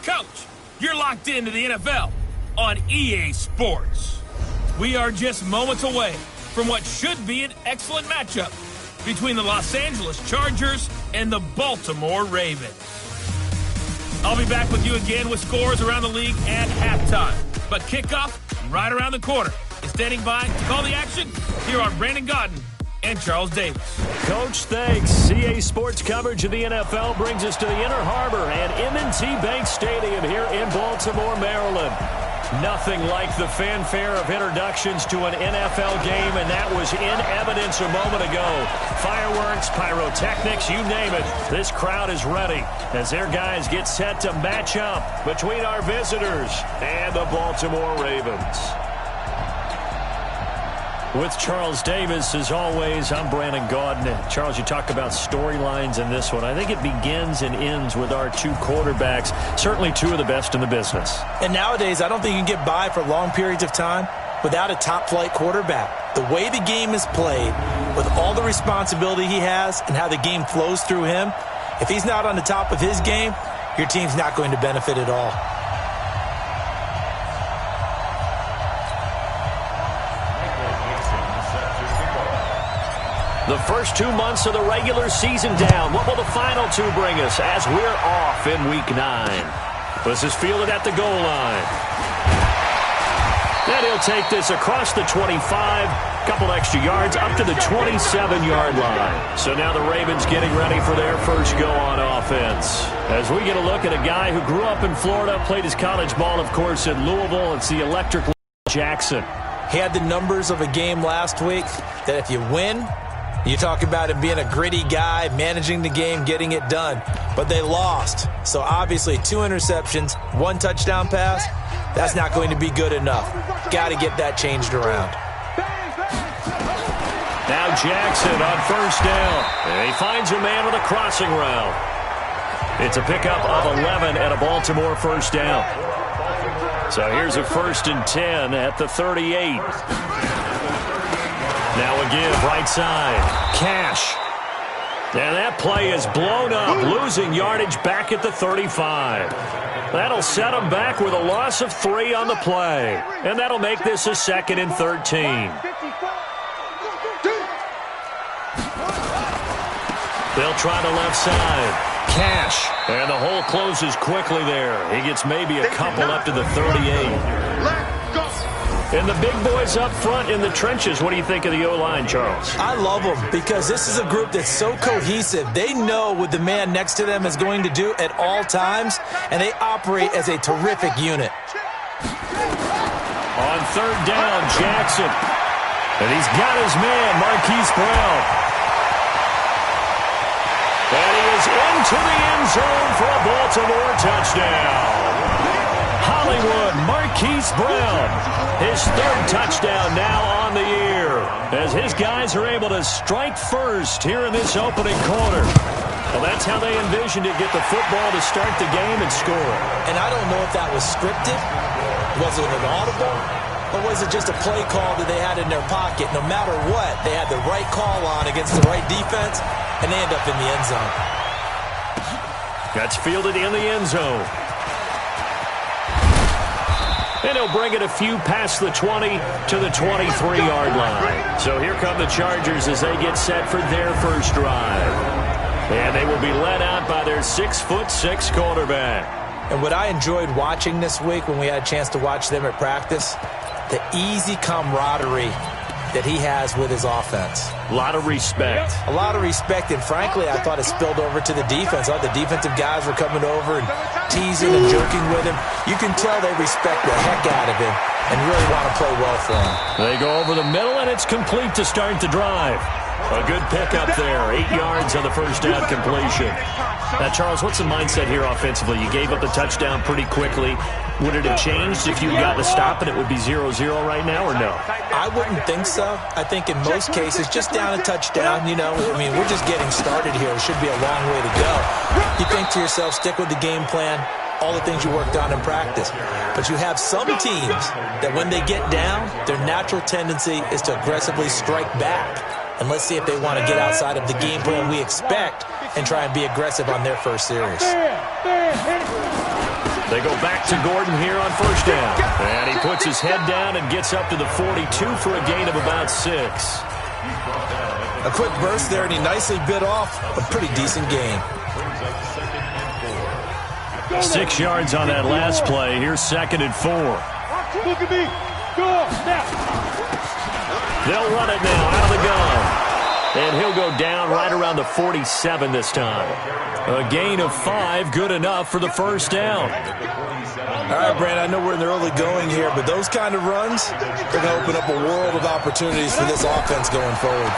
Coach, you're locked into the NFL on EA Sports. We are just moments away from what should be an excellent matchup between the Los Angeles Chargers and the Baltimore Ravens. I'll be back with you again with scores around the league at halftime. But kickoff right around the corner. And standing by to call the action, here are Brandon Gaudin and Charles Davis. Coach, thanks. EA Sports coverage of the NFL brings us to the Inner Harbor and M&T Bank Stadium here in Baltimore, Maryland. Nothing like the fanfare of introductions to an NFL game, and that was in evidence a moment ago. Fireworks, pyrotechnics, you name it. This crowd is ready as their guys get set to match up between our visitors and the Baltimore Ravens. With Charles Davis, as always, I'm Brandon Gaudin. Charles, you talk about storylines in this one. I think it begins and ends with our two quarterbacks, certainly two of the best in the business. And nowadays, I don't think you can get by for long periods of time without a top-flight quarterback. The way the game is played, with all the responsibility he has and how the game flows through him, if he's not on the top of his game, your team's not going to benefit at all. The first 2 months of the regular season down. What will the final two bring us as we're off in Week 9? This is fielded at the goal line. And he'll take this across the 25, couple extra yards, up to the 27-yard line. So now the Ravens getting ready for their first go on offense. As we get a look at a guy who grew up in Florida, played his college ball, of course, in Louisville. It's the electric Jackson. He had the numbers of a game last week that if you win, you talk about him being a gritty guy, managing the game, getting it done. But they lost. So obviously 2 interceptions, 1 touchdown pass, that's not going to be good enough. Got to get that changed around. Now Jackson on first down. And he finds a man with a crossing route. It's a pickup of 11 and a Baltimore first down. So here's a 1st and 10 at the 38. Now a give, right side. Cash. And that play is blown up, losing yardage back at the 35. That'll set them back with a loss of 3 on the play. And that'll make this a 2nd and 13. They'll try the left side. Cash. And the hole closes quickly there. He gets maybe a couple up to the 38. And the big boys up front in the trenches. What do you think of the O-line, Charles? I love them because this is a group that's so cohesive. They know what the man next to them is going to do at all times, and they operate as a terrific unit. On 3rd down, Jackson. And he's got his man, Marquise Brown. And he is into the end zone for a Baltimore touchdown. Hollywood, Marquise Brown, his 3rd touchdown now on the year, as his guys are able to strike first here in this opening quarter. Well, that's how they envisioned it, get the football to start the game and score. And I don't know if that was scripted, was it an audible, or was it just a play call that they had in their pocket? No matter what, they had the right call on against the right defense, and they end up in the end zone. That's fielded in the end zone. And he'll bring it a few past the 20 to the 23-yard line. So here come the Chargers as they get set for their first drive. And they will be led out by their 6'6" quarterback. And what I enjoyed watching this week when we had a chance to watch them at practice, the easy camaraderie that he has with his offense. A lot of respect. A lot of respect, and frankly, I thought it spilled over to the defense. I thought the defensive guys were coming over and teasing and joking with him. You can tell they respect the heck out of him and really want to play well for him. They go over the middle, and it's complete to start the drive. A good pickup there. 8 yards on the first down completion. Now, Charles, what's the mindset here offensively? You gave up the touchdown pretty quickly. Would it have changed if you got the stop and it would be 0-0 right now, or no? I wouldn't think so. I think in most cases, just down a touchdown, you know, I mean, we're just getting started here. It should be a long way to go. You think to yourself, stick with the game plan, all the things you worked on in practice. But you have some teams that when they get down, their natural tendency is to aggressively strike back. And let's see if they want to get outside of the game plan we expect and try and be aggressive on their first series. They go back to Gordon here on first down. And he puts his head down and gets up to the 42 for a gain of about 6. A quick burst there, and he nicely bit off a pretty decent gain. 6 yards on that last play. Here's 2nd and 4. Look at me. Go. Snap. They'll run it now out of the gun. And he'll go down right around the 47 this time. A gain of 5, good enough for the first down. All right, Brand, I know we're in the early going here, but those kind of runs, they're going to open up a world of opportunities for this offense going forward.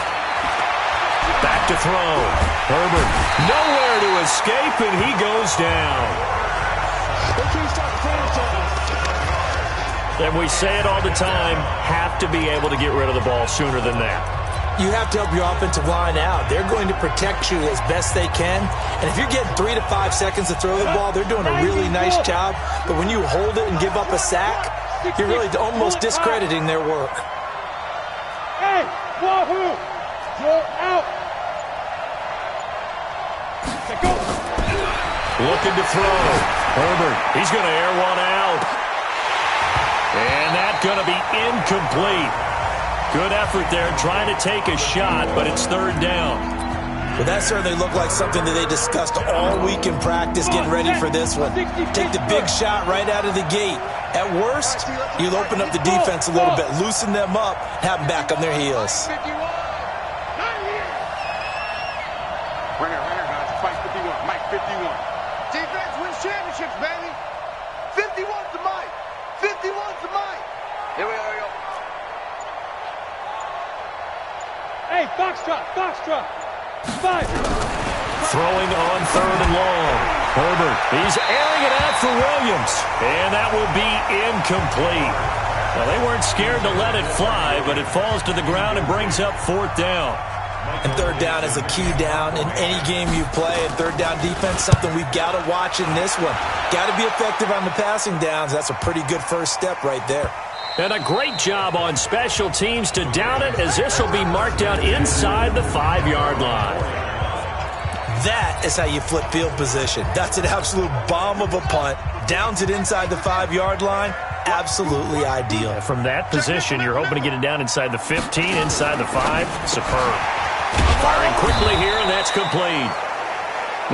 Back to throw. Herbert nowhere to escape, and he goes down. And we say it all the time, have to be able to get rid of the ball sooner than that. You have to help your offensive line out. They're going to protect you as best they can. And if you're getting 3 to 5 seconds to throw the ball, they're doing a really nice job. But when you hold it and give up a sack, you're really almost discrediting their work. Hey, Wahoo! You're out! Go! Looking to throw. Herbert, he's going to air one out. And that's going to be incomplete. Good effort there, trying to take a shot, but it's 3rd down. Well, that certainly looked like something that they discussed all week in practice, getting ready for this one. Take the big shot right out of the gate. At worst, you'll open up the defense a little bit, loosen them up, have them back on their heels. Runner, guys. Mike 51. Mike 51. Defense wins championships, baby. 51's the Mike. 51's the Mike. Here we go. Hey, Foxtrot. 5. Throwing on 3rd and long. Herbert, he's airing it out for Williams. And that will be incomplete. Well, they weren't scared to let it fly, but it falls to the ground and brings up 4th down. And 3rd down is a key down in any game you play. And 3rd down defense, something we've got to watch in this one. Got to be effective on the passing downs. That's a pretty good first step right there. And a great job on special teams to down it, as this will be marked out inside the 5-yard line. That is how you flip field position. That's an absolute bomb of a punt. Downs it inside the 5-yard line. Absolutely ideal. From that position, you're hoping to get it down inside the 15, inside the 5. Superb. Firing quickly here, and that's complete.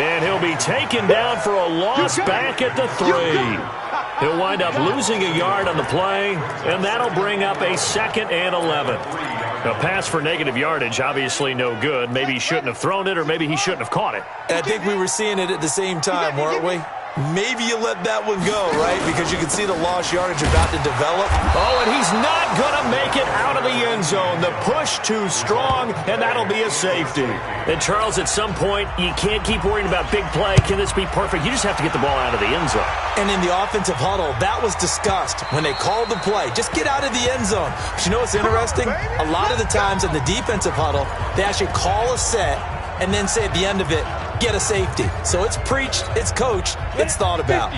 And he'll be taken down for a loss back at the 3. He'll wind up losing a yard on the play, and that'll bring up a 2nd and 11. A pass for negative yardage, obviously no good. Maybe he shouldn't have thrown it, or maybe he shouldn't have caught it. And I think we were seeing it at the same time, weren't we? Maybe you let that one go, right? Because you can see the lost yardage about to develop. Oh, and he's not going to make it out of the end zone. The push too strong, and that'll be a safety. And, Charles, at some point, you can't keep worrying about big play. Can this be perfect? You just have to get the ball out of the end zone. And in the offensive huddle, that was discussed when they called the play. Just get out of the end zone. But you know what's interesting? A lot of the times in the defensive huddle, they actually call a set and then say at the end of it, get a safety. So it's preached, it's coached, it's thought about.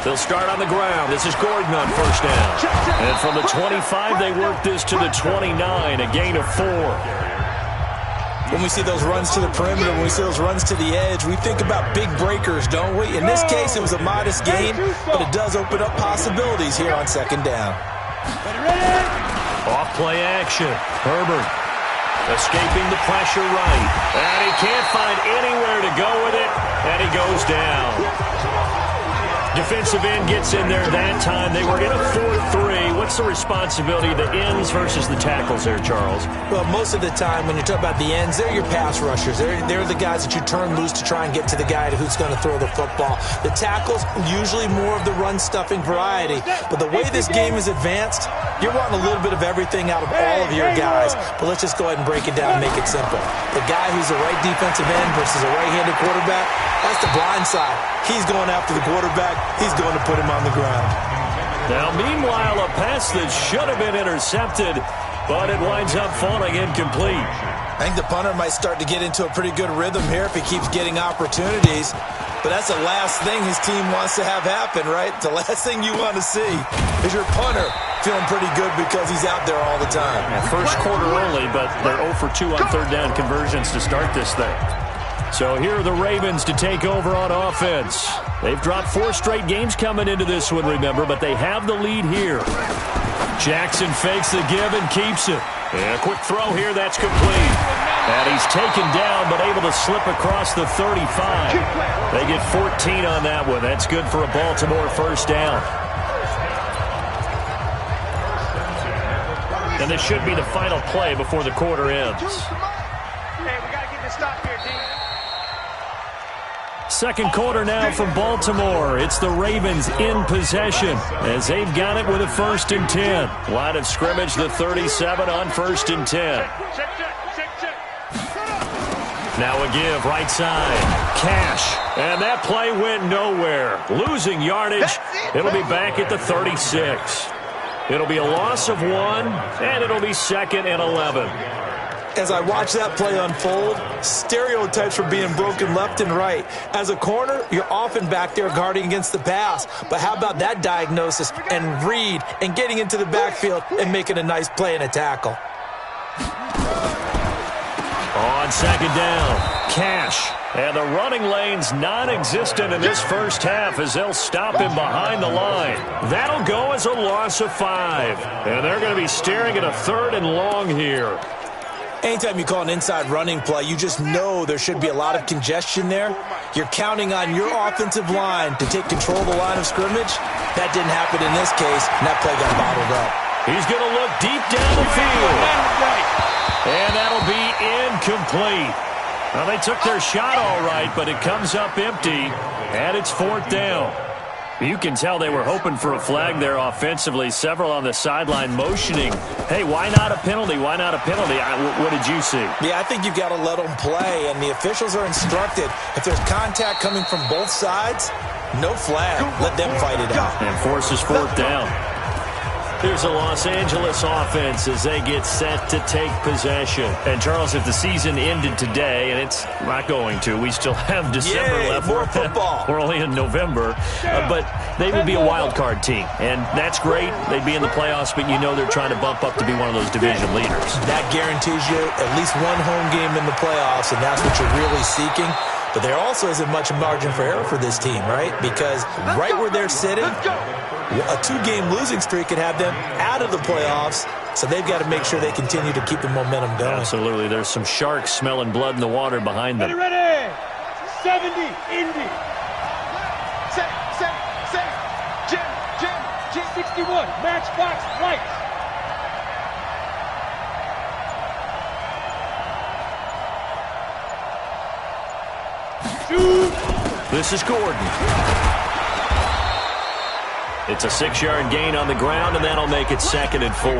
They'll start on the ground. This is Gordon on first down. And from the 25, they work this to the 29, a gain of 4. When we see those runs to the perimeter, when we see those runs to the edge, we think about big breakers, don't we? In this case, it was a modest gain, but it does open up possibilities here on 2nd down. Off play action. Herbert escaping the pressure right. And he can't find anywhere to go with it, and he goes down. Defensive end gets in there that time. They were in a 4-3. What's the responsibility of the ends versus the tackles there, Charles? Well, most of the time when you talk about the ends, they're your pass rushers. They're the guys that you turn loose to try and get to the guy who's going to throw the football. The tackles, usually more of the run-stuffing variety. But the way this game is advanced, you're wanting a little bit of everything out of all of your guys. But let's just go ahead and break it down and make it simple. The guy who's the right defensive end versus a right-handed quarterback, that's the blind side. He's going after the quarterback. He's going to put him on the ground. Now, meanwhile, a pass that should have been intercepted, but it winds up falling incomplete. I think the punter might start to get into a pretty good rhythm here if he keeps getting opportunities. But that's the last thing his team wants to have happen, right? The last thing you want to see is your punter feeling pretty good because he's out there all the time. Yeah, first quarter only, but they're 0 for 2 on third down conversions to start this thing. So here are the Ravens to take over on offense. They've dropped 4 straight games coming into this one, remember, but they have the lead here. Jackson fakes the give and keeps it. And a quick throw here, that's complete. And he's taken down, but able to slip across the 35. They get 14 on that one. That's good for a Baltimore first down. And this should be the final play before the quarter ends. Hey, we got to get this stop here, D. Second quarter now from Baltimore. It's the Ravens in possession as they've got it with a 1st and 10. Line of scrimmage, the 37 on 1st and 10. Now a give, right side. Cash. And that play went nowhere. Losing yardage. It'll be back at the 36. It'll be a loss of 1, and it'll be 2nd and 11. As I watch that play unfold, stereotypes are being broken left and right. As a corner, you're often back there guarding against the pass. But how about that diagnosis and read and getting into the backfield and making a nice play and a tackle? On 2nd down, Cash. And the running lane's non-existent in this first half as they'll stop him behind the line. That'll go as a loss of 5. And they're going to be staring at a 3rd and long here. Anytime you call an inside running play, you just know there should be a lot of congestion there. You're counting on your offensive line to take control of the line of scrimmage. That didn't happen in this case, and that play got bottled up. He's going to look deep down the field. And that'll be incomplete. Well, they took their shot all right, but it comes up empty, and it's 4th down. You can tell they were hoping for a flag there offensively. Several on the sideline motioning, hey, why not a penalty? Why not a penalty? What did you see? Yeah, I think you've got to let them play, and the officials are instructed. If there's contact coming from both sides, no flag. Let them fight it out. And forces 4th down. Here's a Los Angeles offense as they get set to take possession. And, Charles, if the season ended today, and it's not going to, we still have December left. More football. We're only in November. But they would be a wild card team. And that's great. They'd be in the playoffs, but you know they're trying to bump up to be one of those division leaders. That guarantees you at least one home game in the playoffs, and that's what you're really seeking. But there also isn't much margin for error for this team, right? Because right where they're sitting, a 2-game losing streak could have them out of the playoffs, so they've got to make sure they continue to keep the momentum going. Absolutely. There's some sharks smelling blood in the water behind them. Ready. 70, Indy. Set. Jim. 61, matchbox lights. This is Gordon. It's a 6-yard gain on the ground, and that'll make it 2nd and 4.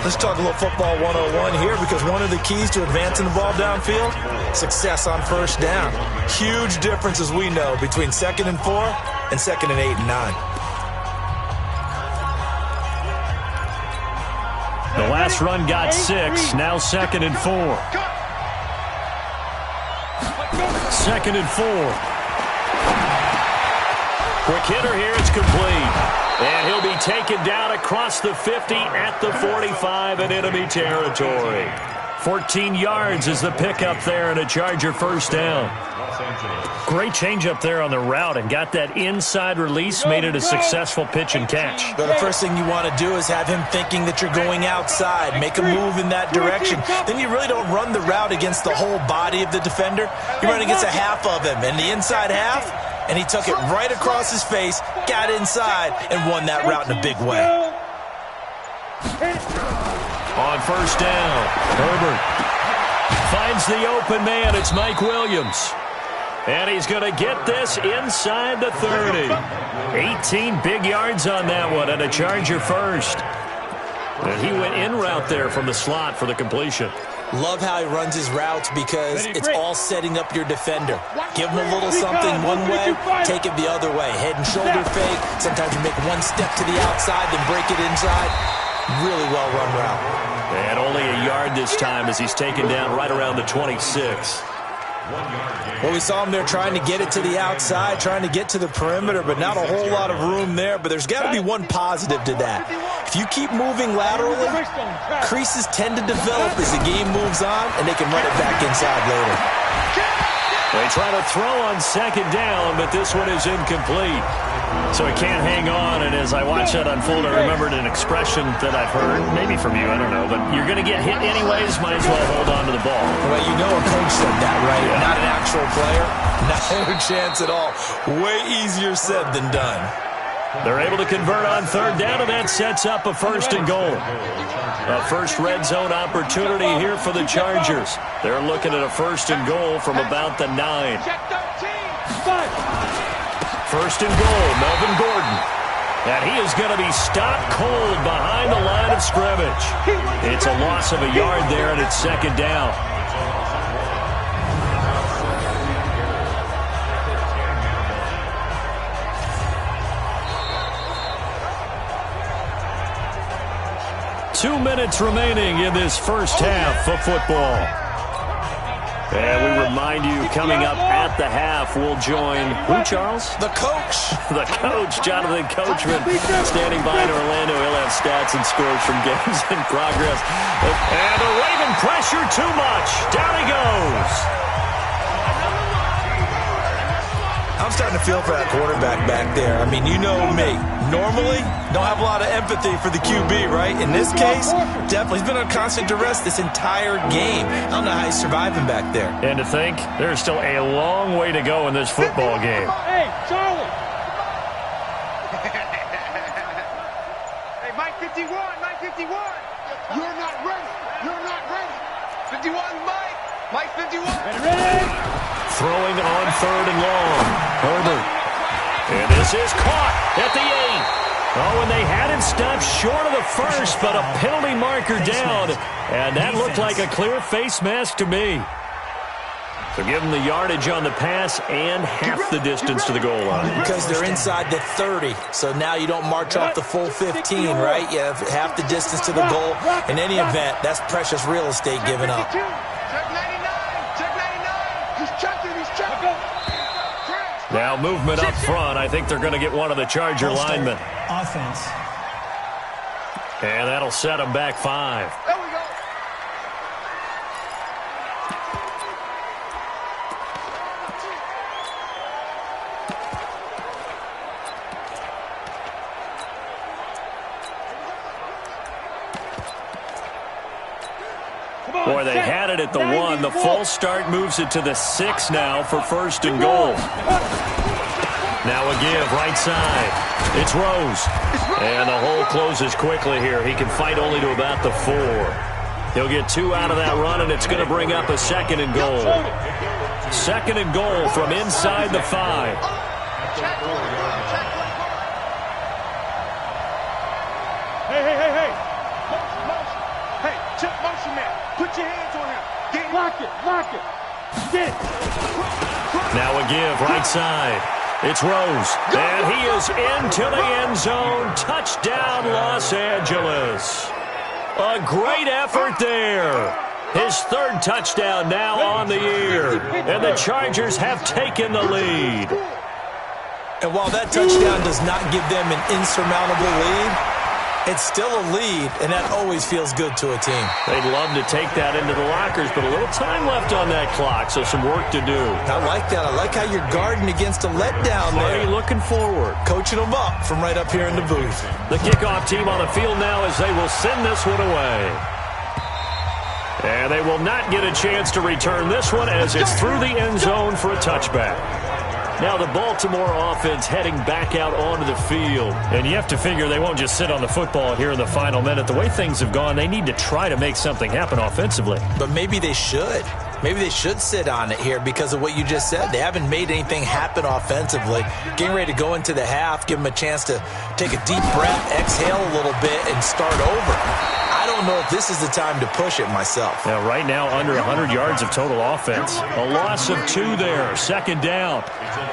Let's talk a little football 101 here, because one of the keys to advancing the ball downfield, success on first down. Huge difference, as we know, between 2nd and 4 and 2nd and 8 and 9. The last run got 6, now 2nd and 4. 2nd and 4. Quick hitter here, it's complete. And he'll be taken down across the 50 at the 45 in enemy territory. 14 yards is the pickup there and a Charger first down. Great change up there on the route and got that inside release, made it a successful pitch and catch. But the first thing you want to do is have him thinking that you're going outside, make a move in that direction. Then you really don't run the route against the whole body of the defender. You run against a half of him, and the inside half, and he took it right across his face, got inside, and won that route in a big way. On first down, Herbert finds the open man. It's Mike Williams. And he's going to get this inside the 30. 18 big yards on that one, and a Charger first. And he went in route there from the slot for the completion. Love how he runs his routes because it's all setting up your defender. Give him a little something one way, take it the other way. Head and shoulder fake. Sometimes you make one step to the outside, then break it inside. Really well-run route. And only a yard this time as he's taken down right around the 26. Well, we saw him there trying to get it to the outside, trying to get to the perimeter, but not a whole lot of room there. But there's got to be one positive to that. If you keep moving laterally, creases tend to develop as the game moves on, and they can run it back inside later. They try to throw on second down, but this one is incomplete. So he can't hang on, and as I watch that unfold, I remembered an expression that I've heard, maybe from you, I don't know, but you're going to get hit anyways, might as well hold on to the ball. Well, you know a coach said that, right? Yeah. Not an actual player. Not a chance at all. Way easier said than done. They're able to convert on third down, and that sets up a first and goal. A first red zone opportunity here for the Chargers. They're looking at a first and goal from about the 9. First and goal, Melvin Gordon. And he is going to be stopped cold behind the line of scrimmage. It's a loss of a yard there, and it's second down. Two minutes remaining in this first half of football. And we remind you, coming up at the half, we'll join who, Charles? The coach. The coach, Jonathan Coachman, standing by in Orlando. He'll have stats and scores from games in progress. And the Raven pressure too much. Down he goes. I'm starting to feel for that quarterback back there. I mean, you know me. Normally, don't have a lot of empathy for the QB, right? In this case, definitely. He's been on constant duress this entire game. I don't know how he's surviving back there. And to think, there's still a long way to go in this football game. Hey, Charlie! Hey, Mike 51, Mike 51! You're not ready! You're not ready! 51, Mike! Mike 51! Ready? Throwing on third and long. Herbert. And this is caught at the 8. Oh, and they had it stopped short of the first, but a penalty marker down. And that looked like a clear face mask to me. So give them the yardage on the pass and half the distance to the goal line. Because they're inside the 30, so now you don't march off the full 15, right? You have half the distance to the goal. In any event, that's precious real estate given up. Now movement up front. I think they're going to get one of the Charger linemen. Offense. And that'll set them back 5. There we go. Boy, they had it at the 1. The false start moves it to the 6 now for first and goal. Now a give, right side. It's Rose. And the hole closes quickly here. He can fight only to about the 4. He'll get 2 out of that run, and it's going to bring up a second and goal. Second and goal from inside the 5. Hey. Hey, check motion man. Put your hands on him. Lock it. Get it. Now a give, right side. It's Rose. And he is into the end zone. Touchdown, Los Angeles. A great effort there. His 3rd touchdown now on the year. And the Chargers have taken the lead. And while that touchdown does not give them an insurmountable lead, it's still a lead, and that always feels good to a team. They'd love to take that into the lockers, but a little time left on that clock, so some work to do. I like that. I like how you're guarding against a letdown there. Looking forward. Coaching them up from right up here in the booth. The kickoff team on the field now as they will send this one away. And they will not get a chance to return this one as it's through the end zone for a touchback. Now the Baltimore offense heading back out onto the field. And you have to figure they won't just sit on the football here in the final minute. The way things have gone, they need to try to make something happen offensively. But maybe they should. Maybe they should sit on it here because of what you just said. They haven't made anything happen offensively. Getting ready to go into the half, give them a chance to take a deep breath, exhale a little bit, and start over. I don't know if this is the time to push it myself. Now, right now, under 100 yards of total offense. A loss of 2 there. Second down.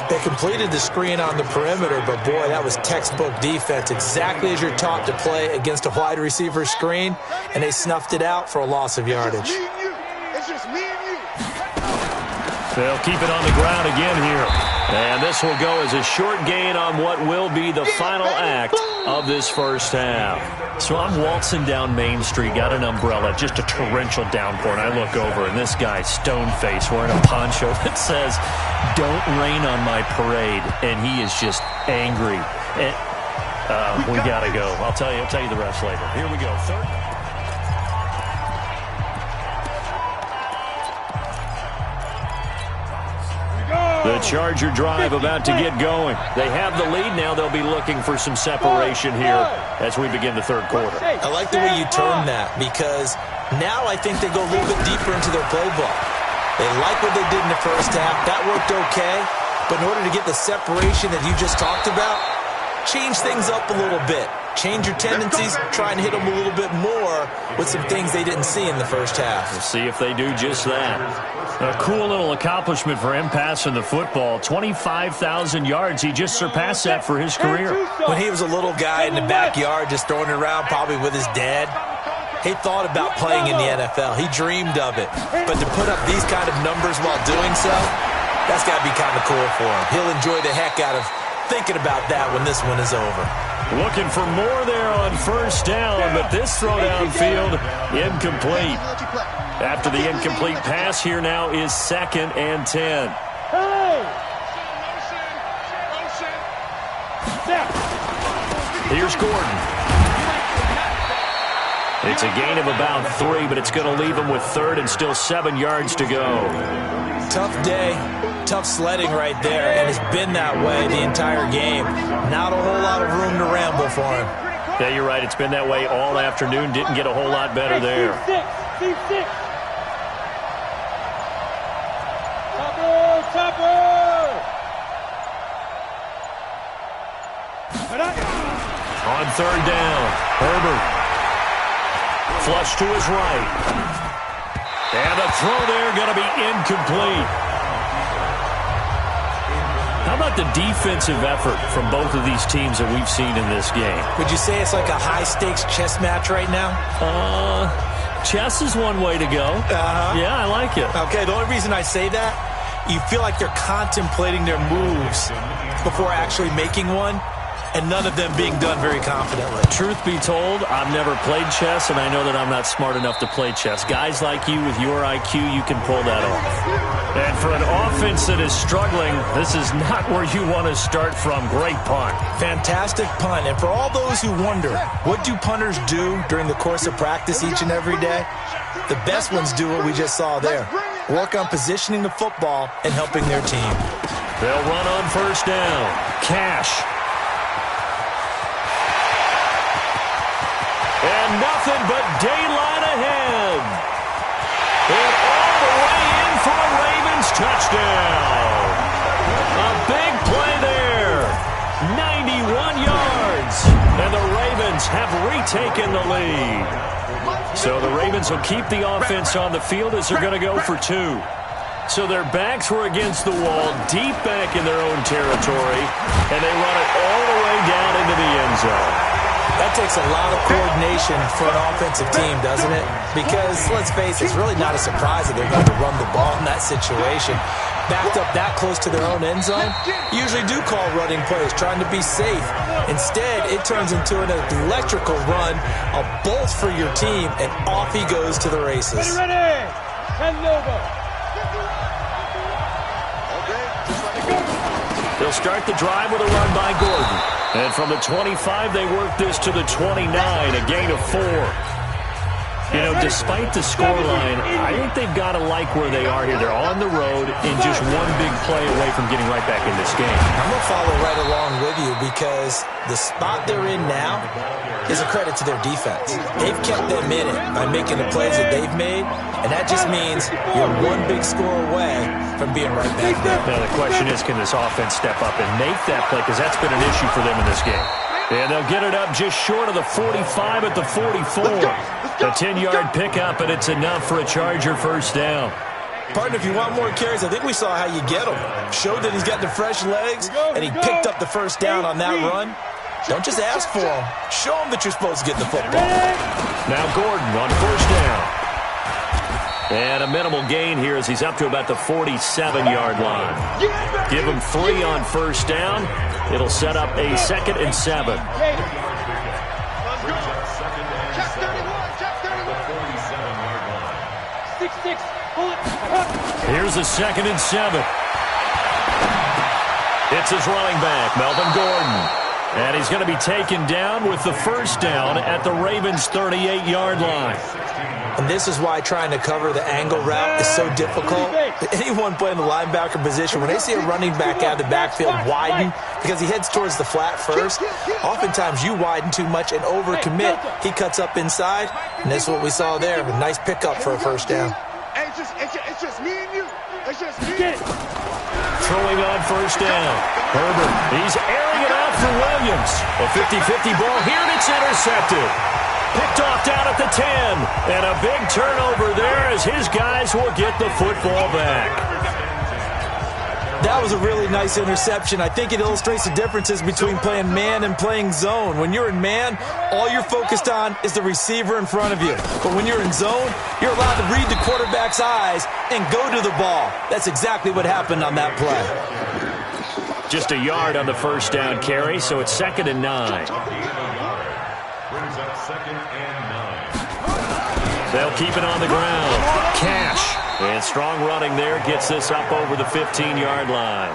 They completed the screen on the perimeter, but boy, that was textbook defense. Exactly as you're taught to play against a wide receiver screen, and they snuffed it out for a loss of yardage. It's just me and you. They'll keep it on the ground again here. And this will go as a short gain on what will be the final act of this first half. So I'm waltzing down Main Street, got an umbrella, just a torrential downpour, and I look over, and this guy, stone-faced, wearing a poncho that says, "Don't rain on my parade," and he is just angry. And, we got to go. I'll tell you the rest later. Here we go. Third. The Charger drive about to get going. They have the lead now. They'll be looking for some separation here as we begin the third quarter. I like the way you turn that, because now I think they go a little bit deeper into their playbook. They like what they did in the first half. That worked okay. But in order to get the separation that you just talked about, change things up a little bit. Change your tendencies, try and hit them a little bit more with some things they didn't see in the first half. We'll see if they do just that. A cool little accomplishment for him passing the football. 25,000 yards. He just surpassed that for his career. When he was a little guy in the backyard just throwing it around, probably with his dad, he thought about playing in the NFL. He dreamed of it. But to put up these kind of numbers while doing so, that's got to be kind of cool for him. He'll enjoy the heck out of thinking about that when this one is over. Looking for more there on first down, but this throw downfield incomplete. After the incomplete pass, here now is 2nd and 10. Here's Gordon. It's a gain of about 3, but it's going to leave him with 3rd and still 7 yards to go. Tough day, tough sledding right there, and it's been that way the entire game. Not a whole lot of room to ramble for him. Yeah, you're right. It's been that way all afternoon. Didn't get a whole lot better there. On 3rd down, Herbert. Flush to his right. And the throw there going to be incomplete. How about the defensive effort from both of these teams that we've seen in this game? Would you say it's like a high-stakes chess match right now? Chess is one way to go. Yeah, I like it. Okay, the only reason I say that, you feel like they're contemplating their moves before actually making one, and none of them being done very confidently. Truth be told, I've never played chess, and I know that I'm not smart enough to play chess. Guys like you with your IQ, you can pull that off. And for an offense that is struggling, this is not where you want to start from. Great punt. Fantastic punt. And for all those who wonder, what do punters do during the course of practice each and every day? The best ones do what we just saw there. Work on positioning the football and helping their team. They'll run on first down. Cash. And nothing but daylight ahead. And all the way in for a Ravens touchdown. A big play there. 91 yards. And the Ravens have retaken the lead. So the Ravens will keep the offense on the field as they're going to go for 2. So their backs were against the wall, deep back in their own territory, and they run it all the way down into the end zone. That takes a lot of coordination for an offensive team, doesn't it? Because, let's face it, it's really not a surprise that they're going to run the ball in that situation. Backed up that close to their own end zone, usually do call running plays, trying to be safe. Instead, it turns into an electrical run, a bolt for your team, and off he goes to the races. They'll start the drive with a run by Gordon. And from the 25, they work this to the 29, a gain of 4. You know, despite the scoreline, I think they've got to like where they are here. They're on the road and just one big play away from getting right back in this game. I'm going to follow right along with you because the spot they're in now is a credit to their defense. They've kept them in it by making the plays that they've made, and that just means you're one big score away from being right back there. Now, the question is, can this offense step up and make that play? Because that's been an issue for them in this game. And they'll get it up just short of the 45 at the 44. A 10-yard pickup, and it's enough for a Charger first down. Partner, if you want more carries, I think we saw how you get him. Showed that he's got the fresh legs, and he picked up the first down on that run. Don't just ask for him. Show him that you're supposed to get the football. Now Gordon on first down. And a minimal gain here as he's up to about the 47-yard line. Give him 3 on first down. It'll set up a 2nd and 7. Here's a 2nd and 7. It's his running back, Melvin Gordon. And he's going to be taken down with the first down at the Ravens' 38-yard line. And this is why trying to cover the angle route is so difficult. Anyone playing the linebacker position, when they see a running back out of the backfield widen because he heads towards the flat first, oftentimes you widen too much and overcommit. He cuts up inside, and that's what we saw there. A nice pickup for a first down. It's just me and you. It's just me. Throwing on first down. Herbert, he's airing it out for Williams. A 50-50 ball here, and it's intercepted. Picked off down at the 10. And a big turnover there as his guys will get the football back. That was a really nice interception. I think it illustrates the differences between playing man and playing zone. When you're in man, all you're focused on is the receiver in front of you. But when you're in zone, you're allowed to read the quarterback's eyes and go to the ball. That's exactly what happened on that play. Just a yard on the first down carry, so it's 2nd and 9. They'll keep it on the ground. Cash. And strong running there gets this up over the 15-yard line.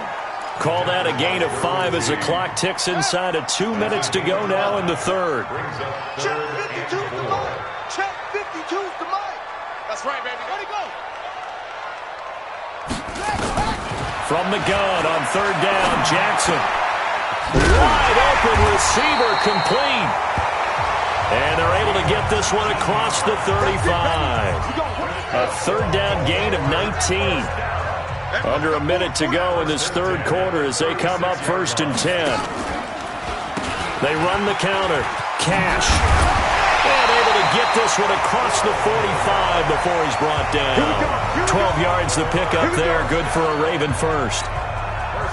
Call that a gain of 5 as the clock ticks inside of 2 minutes to go now in the third. Check 52's the mic. Check 52's the mic. That's right, baby. Let it go. From the gun on third down, Jackson. Wide open receiver complete. And they're able to get this one across the 35. A third down gain of 19. Under a minute to go in this third quarter as they come up 1st and 10. They run the counter. Cash. And able to get this one across the 45 before he's brought down. 12 yards to pick up there. Good for a Raven first.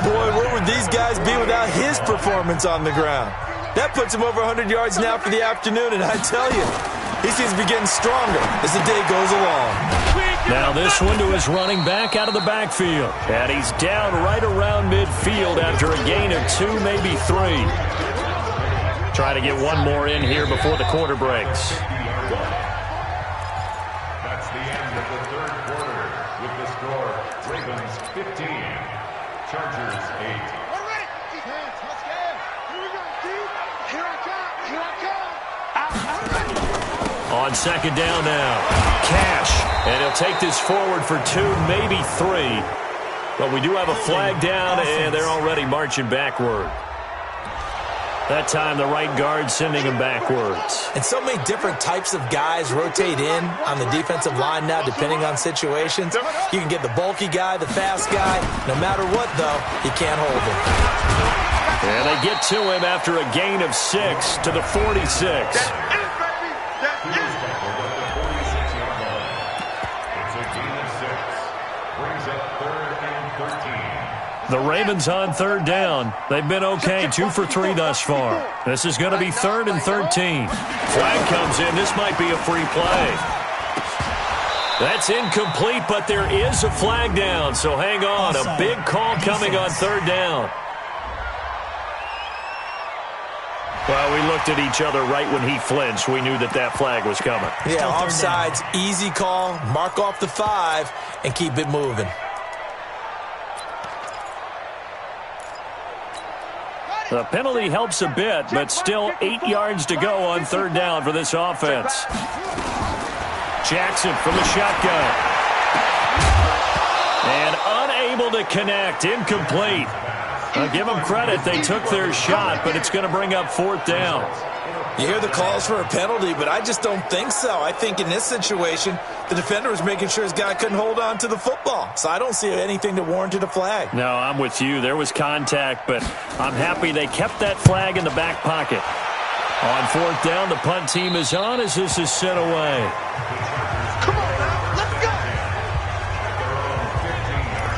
Boy, where would these guys be without his performance on the ground? That puts him over 100 yards now for the afternoon, and I tell you, he seems to be getting stronger as the day goes along. Now this one to his running back out of the backfield. And he's down right around midfield after a gain of 2, maybe 3. Try to get one more in here before the quarter breaks. That's the end of the third quarter with the score Ravens 15, Chargers 8. We're ready. Defense, let's go. Here we go, Steve. Here I come. Here I come. I'm ready. On second down now. Cash. And he'll take this forward for 2, maybe 3. But we do have a flag down, and they're already marching backward. That time, the right guard sending him backwards. And so many different types of guys rotate in on the defensive line now, depending on situations. You can get the bulky guy, the fast guy. No matter what, though, you can't hold him. And they get to him after a gain of 6 to the 46. The Ravens on third down. They've been okay, 2 for 3 thus far. This is going to be 3rd and 13. Flag comes in. This might be a free play. That's incomplete, but there is a flag down, so hang on. A big call coming on third down. Well, we looked at each other right when he flinched. We knew that that flag was coming. Yeah, offsides, easy call. Mark off the 5 and keep it moving. The penalty helps a bit, but still 8 yards to go on third down for this offense. Jackson from the shotgun. And unable to connect, incomplete. I'll give them credit, they took their shot, but it's going to bring up 4th down. You hear the calls for a penalty, but I just don't think so. I think in this situation, the defender was making sure his guy couldn't hold on to the football. So I don't see anything that warranted a flag. No, I'm with you. There was contact, but I'm happy they kept that flag in the back pocket. On 4th down, the punt team is on as this is sent away. Come on now, let's go!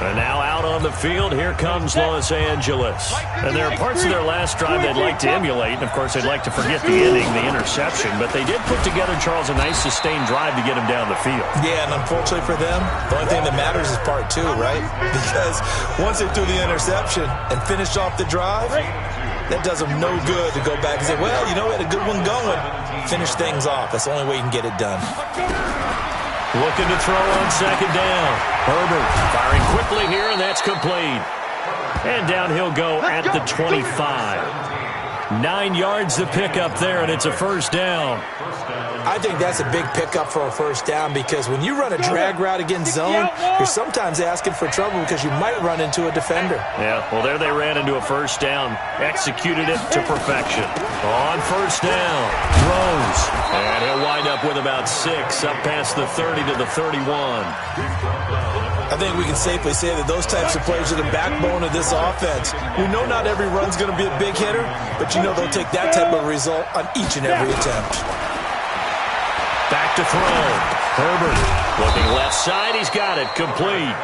And now out on down the field. Here comes Los Angeles. And there are parts of their last drive they'd like to emulate. And, of course, they'd like to forget the ending, the interception. But they did put together, Charles, a nice sustained drive to get him down the field. Yeah, and unfortunately for them, the only thing that matters is part two, right? Because once they threw the interception and finished off the drive, that does them no good to go back and say, well, you know, we had a good one going. Finish things off. That's the only way you can get it done. Looking to throw on second down. Herbert firing quickly here, and that's complete. And down he'll go at the 25. 9 yards to pick up there, and it's a first down. I think that's a big pickup for a first down because when you run a drag route against zone, you're sometimes asking for trouble because you might run into a defender. Yeah, well, there they ran into a first down. Executed it to perfection. On first down, throws. And he'll wind up with about 6, up past the 30 to the 31. I think we can safely say that those types of plays are the backbone of this offense. We know not every run's going to be a big hitter, but you know they'll take that type of result on each and every attempt. Back to throw. Herbert looking left side. He's got it. Complete.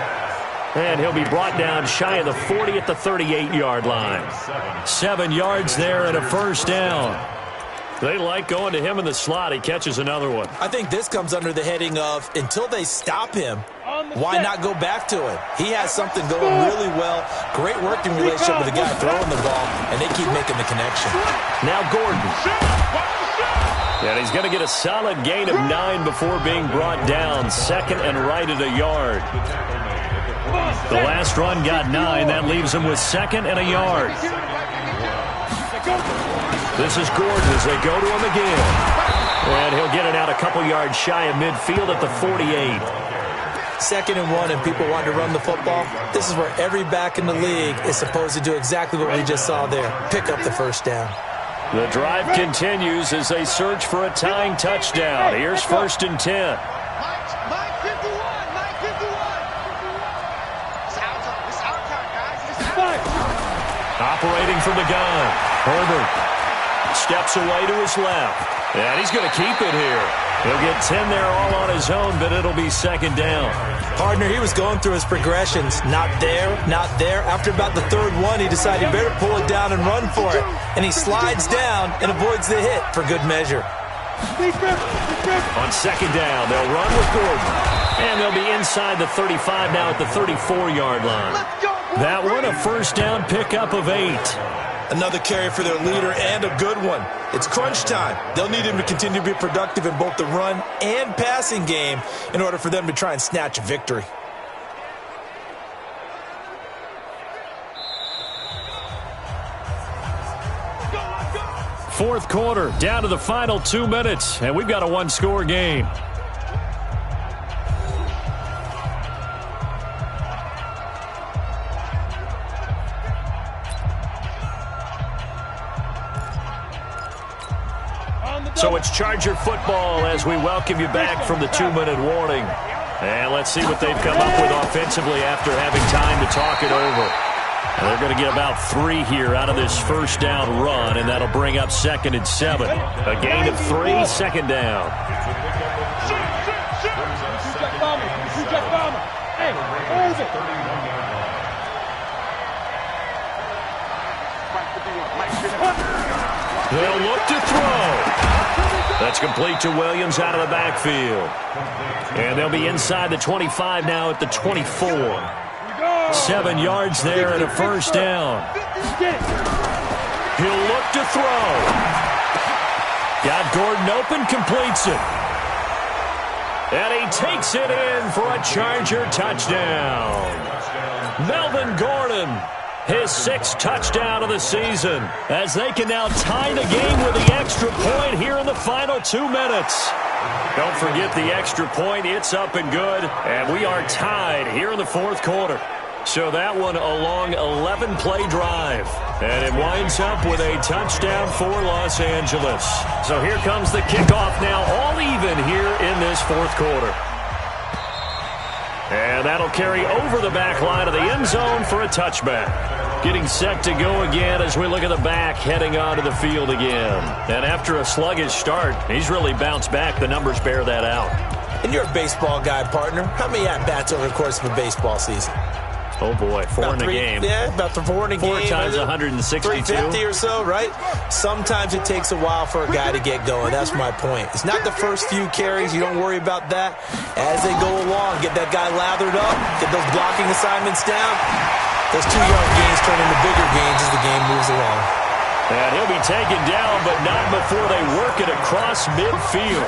And he'll be brought down shy of the 40 at the 38-yard line. 7 yards there and a first down. They like going to him in the slot. He catches another one. I think this comes under the heading of until they stop him, why not go back to it? He has something going really well. Great working relationship with the guy throwing the ball, and they keep making the connection. Now Gordon. And he's going to get a solid gain of 9 before being brought down. Second and right at a yard. The last run got 9. That leaves him with second and a yard. This is Gordon as they go to him again. And he'll get it out a couple yards shy of midfield at the 48. Second and 1 and people want to run the football. This is where every back in the league is supposed to do exactly what we just saw there. Pick up the first down. The drive continues as they search for a tying touchdown. Here's first and 10. Mike 51, Mike 51. It's our time, guys. It's our time. Operating from the gun. Herbert steps away to his left. And he's going to keep it here. He'll get 10 there all on his own, but it'll be second down. Partner, he was going through his progressions. Not there, not there. After about the third one, he decided he better pull it down and run for it. And he slides down and avoids the hit for good measure. On second down, they'll run with Gordon. And they'll be inside the 35 now at the 34-yard line. That one, a first down pickup of 8. Another carry for their leader and a good one. It's crunch time. They'll need him to continue to be productive in both the run and passing game in order for them to try and snatch a victory. Fourth quarter, down to the final 2 minutes, and we've got a one-score game. So it's Charger football as we welcome you back from the 2-minute warning. And let's see what they've come up with offensively after having time to talk it over. They're going to get about 3 here out of this first down run, and that'll bring up second and 7. A gain of 3, second down. They'll look to throw. That's complete to Williams out of the backfield. And they'll be inside the 25 now at the 24. 7 yards there and a first down. He'll look to throw. Got Gordon open, completes it. And he takes it in for a Charger touchdown. Melvin Gordon, his 6th touchdown of the season, as they can now tie the game with the extra point here in the final 2 minutes. Don't forget the extra point. It's up and good, and we are tied here in the fourth quarter. So that one a long 11-play drive, and it winds up with a touchdown for Los Angeles. So here comes the kickoff now, all even here in this fourth quarter. And that'll carry over the back line of the end zone for a touchback. Getting set to go again as we look at the back heading onto the field again. And after a sluggish start, he's really bounced back. The numbers bear that out. And you're a baseball guy, partner. How many at-bats over the course of a baseball season? Oh, boy, four in a game. Yeah, about 4 in a game. 4 times 162. 350 or so, right? Sometimes it takes a while for a guy to get going. That's my point. It's not the first few carries. You don't worry about that. As they go along, get that guy lathered up, get those blocking assignments down. Those 2-yard gains turn into bigger gains as the game moves along. And he'll be taken down, but not before they work it across midfield.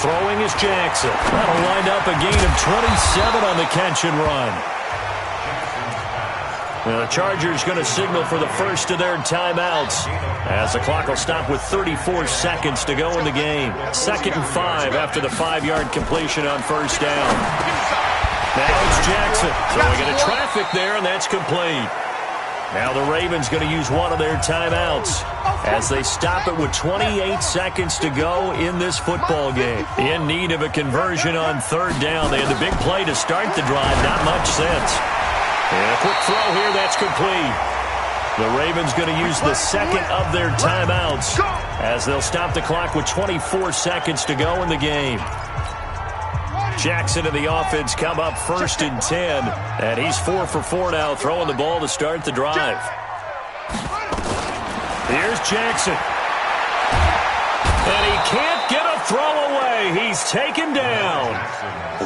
Throwing is Jackson. That'll wind up a gain of 27 on the catch and run. Now the Chargers going to signal for the first of their timeouts, as the clock will stop with 34 seconds to go in the game. 2nd and 5 after the 5-yard completion on first down. Now it's Jackson throwing into traffic there, and that's complete. Now the Ravens going to use one of their timeouts as they stop it with 28 seconds to go in this football game. In need of a conversion on 3rd down. They had the big play to start the drive. Not much sense. And a quick throw here. That's complete. The Ravens going to use the 2nd of their timeouts as they'll stop the clock with 24 seconds to go in the game. Jackson and the offense come up 1st and 10, and he's 4 for 4 now, throwing the ball to start the drive. Here's Jackson. And he can't get a throw away. He's taken down.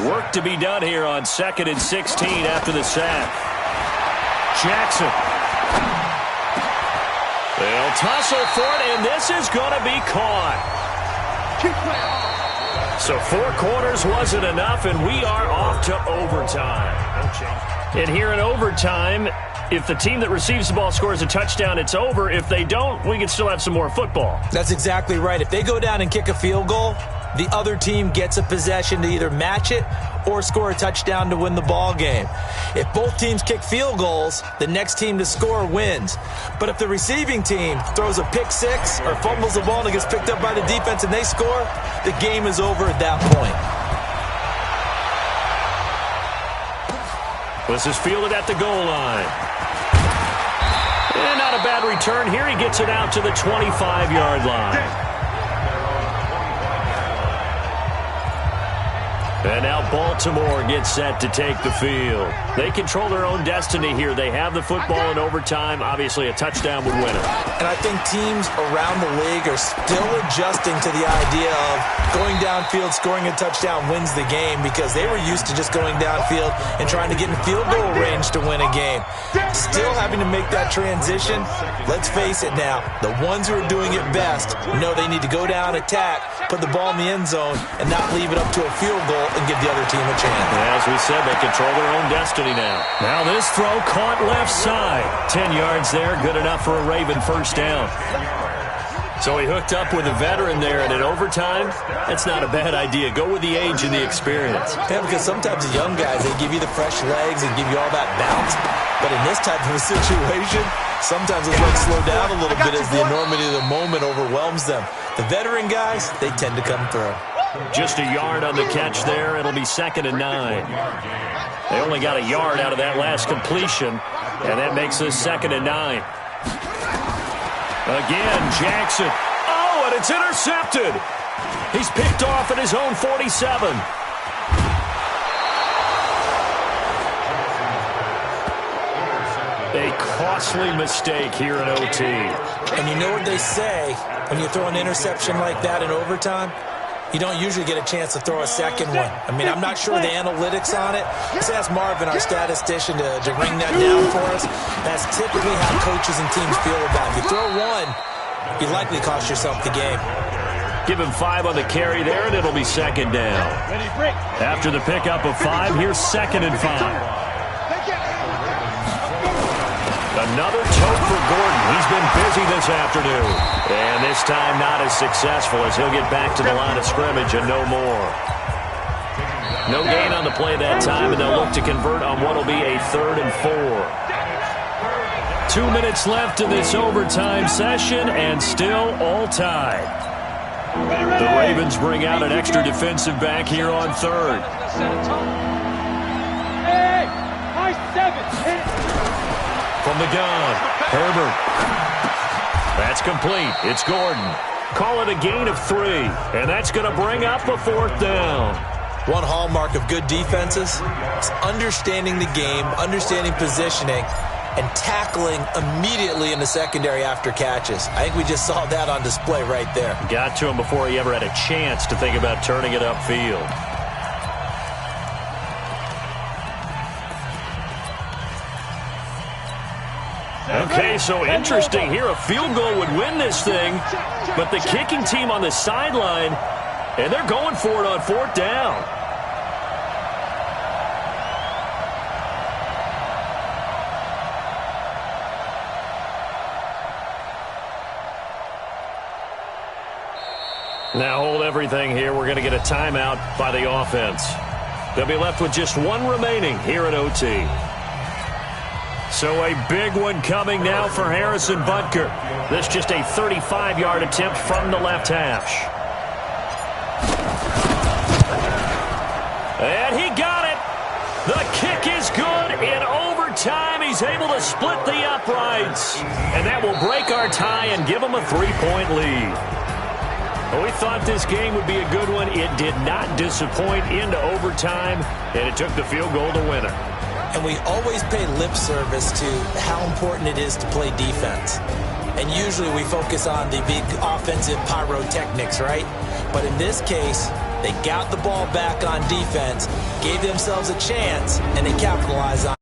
Work to be done here on 2nd and 16 after the sack. Jackson. They'll tussle for it, and this is going to be caught. So 4 quarters wasn't enough, and we are off to overtime. And here in overtime, if the team that receives the ball scores a touchdown, it's over. If they don't, we can still have some more football. That's exactly right. If they go down and kick a field goal, the other team gets a possession to either match it or score a touchdown to win the ball game. If both teams kick field goals, the next team to score wins. But if the receiving team throws a pick six or fumbles the ball and it gets picked up by the defense and they score, the game is over at that point. This is fielded at the goal line. And not a bad return here. He gets it out to the 25-yard line. And now Baltimore gets set to take the field. They control their own destiny here. They have the football in overtime. Obviously, a touchdown would win it. And I think teams around the league are still adjusting to the idea of going downfield, scoring a touchdown wins the game, because they were used to just going downfield and trying to get in field goal range to win a game. Still having to make that transition. Let's face it now, the ones who are doing it best know they need to go down, attack, put the ball in the end zone, and not leave it up to a field goal and give the other team a chance. As we said, they control their own destiny now. Now this throw caught left side. 10 yards there, good enough for a Raven first down. So he hooked up with a veteran there, and in overtime, that's not a bad idea. Go with the age and the experience. Yeah, because sometimes the young guys, they give you the fresh legs and give you all that bounce. But in this type of a situation, sometimes those legs slow down a little bit as the enormity of the moment overwhelms them. The veteran guys, they tend to come through. Just a yard on the catch there. It'll be 2nd and 9. They only got a yard out of that last completion, and that makes us 2nd and 9. Again, Jackson. Oh, and it's intercepted. He's picked off at his own 47. A costly mistake here in OT. And you know what they say when you throw an interception like that in overtime? You don't usually get a chance to throw a second one. I mean, I'm not sure the analytics on it. Let's ask Marvin, our statistician, to ring that down for us. That's typically how coaches and teams feel about it. If you throw one, you likely cost yourself the game. Give him 5 on the carry there, and it'll be 2nd down. After the pickup of 5, here's 2nd and 5. Another tote for Gordon. He's been busy this afternoon. And this time not as successful as he'll get back to the line of scrimmage and no more. No gain on the play that time, and they'll look to convert on what will be a 3rd and 4. 2 minutes left in this overtime session, and still all tied. The Ravens bring out an extra defensive back here on 3rd. Hey, high 7. From the gun, Herbert. That's complete. It's Gordon. Call it a gain of 3, and that's going to bring up a 4th down. One hallmark of good defenses is understanding the game, understanding positioning, and tackling immediately in the secondary after catches. I think we just saw that on display right there. Got to him before he ever had a chance to think about turning it upfield. Okay, so interesting here. A field goal would win this thing, but the kicking team on the sideline, and they're going for it on 4th down. Now hold everything here. We're going to get a timeout by the offense. They'll be left with just one remaining here at OT. So a big one coming now for Harrison Butker. This just a 35-yard attempt from the left hash. And he got it. The kick is good in overtime. He's able to split the uprights. And that will break our tie and give him a 3-point lead. We thought this game would be a good one. It did not disappoint into overtime, and it took the field goal to win it. And we always pay lip service to how important it is to play defense. And usually we focus on the big offensive pyrotechnics, right? But in this case, they got the ball back on defense, gave themselves a chance, and they capitalized on